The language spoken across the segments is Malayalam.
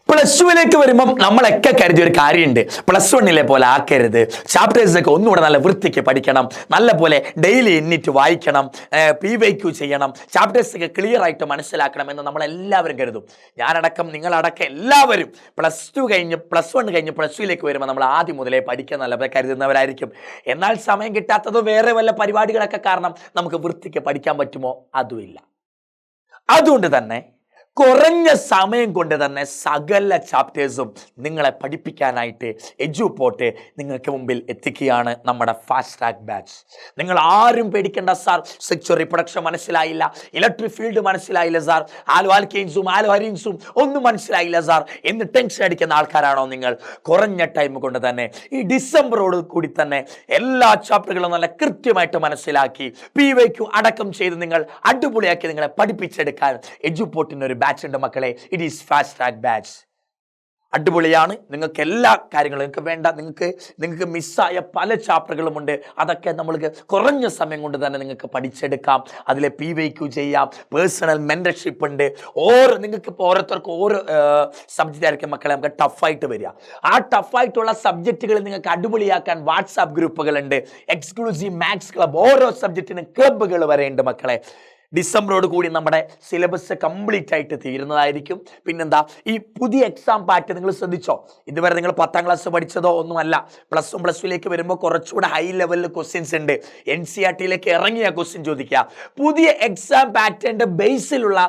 പ്ലസ് ടുവിലേക്ക് വരുമ്പം നമ്മളൊക്കെ കരുതിയ ഒരു കാര്യമുണ്ട്. പ്ലസ് വണ്ണിലെ പോലെ ആക്കരുത്, ചാപ്റ്റേഴ്സൊക്കെ ഒന്നുകൂടെ നല്ല വൃത്തിക്ക് പഠിക്കണം, നല്ല പോലെ ഡെയിലി എണ്ണിറ്റ് വായിക്കണം, PYQ ചെയ്യണം, ചാപ്റ്റേഴ്സൊക്കെ ക്ലിയർ ആയിട്ട് മനസ്സിലാക്കണം എന്ന് നമ്മളെല്ലാവരും കരുതും. ഞാനടക്കം നിങ്ങളടക്കം എല്ലാവരും പ്ലസ് വൺ കഴിഞ്ഞ് പ്ലസ് ടുവിലേക്ക് വരുമ്പോൾ നമ്മൾ ആദ്യം മുതലേ പഠിക്കാൻ നല്ലപോലെ കരുതുന്നവരായിരിക്കും. എന്നാൽ സമയം കിട്ടാത്തതോ വേറെ വല്ല പരിപാടികളൊക്കെ കാരണം നമുക്ക് വൃത്തിക്ക് പഠിക്കാൻ പറ്റുമോ? അതുമില്ല. അതുകൊണ്ട് തന്നെ കുറഞ്ഞ സമയം കൊണ്ട് തന്നെ സകല ചാപ്റ്റേഴ്സും നിങ്ങളെ പഠിപ്പിക്കാനായിട്ട് എഡ്യൂപോർട്ട് നിങ്ങൾക്ക് മുമ്പിൽ എത്തിക്കുകയാണ് നമ്മുടെ ഫാസ്റ്റ് ട്രാക്ക് ബാച്ച്. നിങ്ങൾ ആരും പേടിക്കേണ്ട സാർ, സെക്ച്വർ റിപ്രൊഡക്ഷൻ മനസ്സിലായില്ല, ഇലക്ട്രിക് ഫീൽഡ് മനസ്സിലായില്ല സാർ, ആൽവാൽക്കെയിൻസും ആൽവരീൻസും ഒന്നും മനസ്സിലായില്ല സാർ എന്ന് ടെൻഷൻ അടിക്കുന്ന ആൾക്കാരാണോ നിങ്ങൾ? കുറഞ്ഞ ടൈം കൊണ്ട് തന്നെ ഈ ഡിസംബറോട് കൂടി തന്നെ എല്ലാ ചാപ്റ്ററുകളും നല്ല കൃത്യമായിട്ട് മനസ്സിലാക്കി PYQ അടക്കം ചെയ്ത് നിങ്ങൾ അടിപൊളിയാക്കി നിങ്ങളെ പഠിപ്പിച്ചെടുക്കാൻ എഡ്യൂപോർട്ടിന് ഒരു ബാച്ച് ഉണ്ട് മക്കളെ. It is fast track batch. അടിപൊളിയാണ്. നിങ്ങൾക്ക് എല്ലാ കാര്യങ്ങളും നിങ്ങൾക്ക് മിസ്സായ പല ചാപ്റ്ററുകളുമുണ്ട്. അതൊക്കെ നമ്മൾക്ക് കുറഞ്ഞ സമയം കൊണ്ട് തന്നെ നിങ്ങൾക്ക് പഠിച്ചെടുക്കാം. അതിലെ PYQ ചെയ്യാം, പേഴ്സണൽ മെന്റർഷിപ്പ് ഉണ്ട്. നിങ്ങൾക്ക് ഇപ്പോൾ ഓരോരുത്തർക്കും ഓരോ സബ്ജക്റ്റ് ആയിരിക്കും മക്കളെ നമുക്ക് ടഫായിട്ട് വരിക. ആ ടഫായിട്ടുള്ള സബ്ജക്റ്റുകൾ നിങ്ങൾക്ക് അടിപൊളിയാക്കാൻ വാട്സാപ്പ് ഗ്രൂപ്പുകളുണ്ട്, എക്സ്ക്ലൂസീവ് മാത്സ് ക്ലബ്, ഓരോ സബ്ജക്റ്റിനും ക്ലബ്ബുകൾ വരെ ഉണ്ട് മക്കളെ. ഡിസംബറോട് കൂടി നമ്മുടെ സിലബസ് കംപ്ലീറ്റ് ആയിട്ട് തീരുന്നതായിരിക്കും. പിന്നെന്താ, ഈ പുതിയ എക്സാം പാറ്റേൺ നിങ്ങൾ ശ്രദ്ധിച്ചോ? ഇതുവരെ നിങ്ങൾ 10ാം ക്ലാസ് പഠിച്ചതോ ഒന്നുമല്ല. പ്ലസ് 1 പ്ലസ് 2ലേക്ക് വരുമ്പോൾ കുറച്ചുകൂടെ ഹൈ ലെവലിൽ ക്വസ്റ്റ്യൻസ് ഉണ്ട്. NCERTയിലേക്ക് ഇറങ്ങിയ ക്വസ്റ്റ്യൻ ചോദിക്കുക. പുതിയ എക്സാം പാറ്റേണിന്റെ ബേസിലുള്ള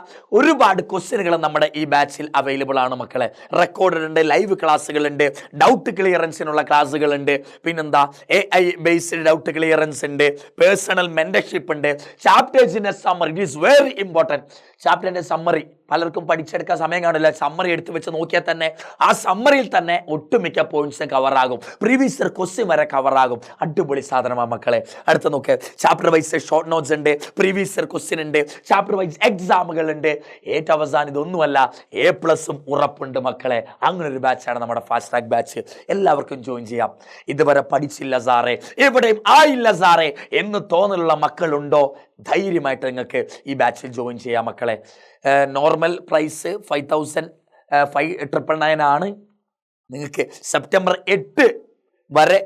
ഒരുപാട് ക്വസ്റ്റ്യനുകൾ നമ്മുടെ ഈ ബാച്ചിൽ അവൈലബിൾ ആണ് മക്കളെ. റെക്കോർഡ് ഉണ്ട്, ലൈവ് ക്ലാസ്സുകളുണ്ട്, ഡൗട്ട് ക്ലിയറൻസിനുള്ള ക്ലാസ്സുകളുണ്ട്, പിന്നെന്താ AI ബേസ്ഡ് ഡൗട്ട് ക്ലിയറൻസ് ഉണ്ട്, പേഴ്സണൽ മെന്റർഷിപ്പ് ഉണ്ട്, ചാപ്റ്റേഴ്സിന്റെ summary. It is very important. ചാപ്റ്ററിന്റെ സമ്മറി പലർക്കും പഠിച്ചെടുക്കാൻ സമയം കാണില്ല. സമ്മറി എടുത്ത് വെച്ച് നോക്കിയാൽ തന്നെ ആ സമ്മറിയിൽ തന്നെ ഒട്ടുമിക്ക പോയിന്റ്സ് കവറാകും, പ്രീവിയസ് ഇയർ ക്വസ്റ്റ്യൻ വരെ കവറാകും. അടിപൊളി സാധനമാണ് മക്കളെ. അടുത്ത് നോക്ക്, ചാപ്റ്റർ വൈസ് ഷോർട്ട് നോട്ട്സ് ഉണ്ട്, പ്രീവിയസ് ഇയർ ക്വസ്റ്റ്യൻ ഉണ്ട്, ചാപ്റ്റർ വൈസ് എക്സാമുകൾ ഉണ്ട്. ഏറ്റവും അവസാനം ഇതൊന്നുമല്ല, A+ ഉറപ്പുണ്ട് മക്കളെ. അങ്ങനെ ഒരു ബാച്ചാണ് നമ്മുടെ ഫാസ്റ്റ് ട്രാക്ക് ബാച്ച്. എല്ലാവർക്കും ജോയിൻ ചെയ്യാം. ഇതുവരെ പഠിച്ചില്ല സാറേ, എവിടെയും ആയില്ല സാറേ എന്ന് തോന്നലുള്ള മക്കളുണ്ടോ? ധൈര്യമായിട്ട് നിങ്ങൾക്ക് ഈ ബാച്ചിൽ ജോയിൻ ചെയ്യാം മക്കളെ. നോർമൽ പ്രൈസ് 5,999 ആണ്. നിങ്ങൾക്ക് സെപ്റ്റംബർ 8 വരെ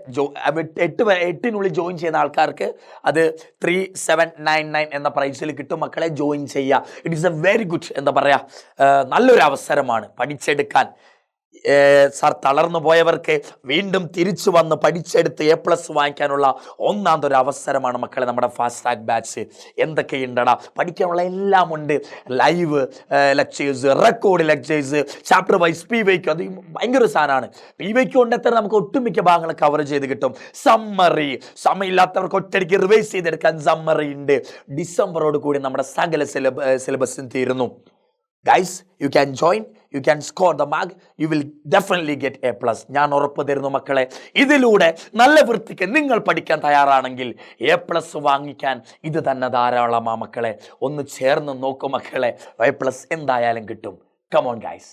8-നുള്ളിൽ ജോയിൻ ചെയ്യുന്ന ആൾക്കാർക്ക് അത് 3,799 എന്ന പ്രൈസിൽ കിട്ടും മക്കളെ. ജോയിൻ ചെയ്യുക. It is A very good, എന്താ പറയുക, നല്ലൊരു അവസരമാണ് പഠിച്ചെടുക്കാൻ. സാർ തളർന്നു പോയവർക്ക് വീണ്ടും തിരിച്ചു വന്ന് പഠിച്ചെടുത്ത് A+ വാങ്ങിക്കാനുള്ള ഒന്നാമതൊരു അവസരമാണ് മക്കളെ നമ്മുടെ ഫാസ്റ്റ് ട്രാക്ക് ബാച്ച്. എന്തൊക്കെയുണ്ടടാ പഠിക്കാനുള്ള എല്ലാം ഉണ്ട്. Live lectures, record lectures, chapter wise PYQ. അത് ഭയങ്കര സാധനമാണ്. PYQ ഉണ്ടെത്ര നമുക്ക് ഒട്ടുമിക്ക ഭാഗങ്ങൾ കവർ ചെയ്ത് കിട്ടും. സമ്മറി, സമയമില്ലാത്തവർക്ക് ഒറ്റയ്ക്ക് റിവൈസ് ചെയ്തെടുക്കാൻ സമ്മറി ഉണ്ട്. ഡിസംബറോട് കൂടി നമ്മുടെ സകല സിലബസും തീരുന്നു. Guys, you can join, you can score the mark, you will definitely get A+. ഞാൻ ഉറപ്പ് തരുന്നു മക്കളെ. ഇതിലൂടെ നല്ല വൃത്തിക്ക് നിങ്ങൾ പഠിക്കാൻ തയ്യാറാണെങ്കിൽ A+ വാങ്ങിക്കാൻ ഇത് തന്നെ ധാരാളമാ മക്കളെ. ഒന്ന് ചേർന്ന് നോക്കൂ മക്കളെ, A+ എന്തായാലും കിട്ടും. Come on guys.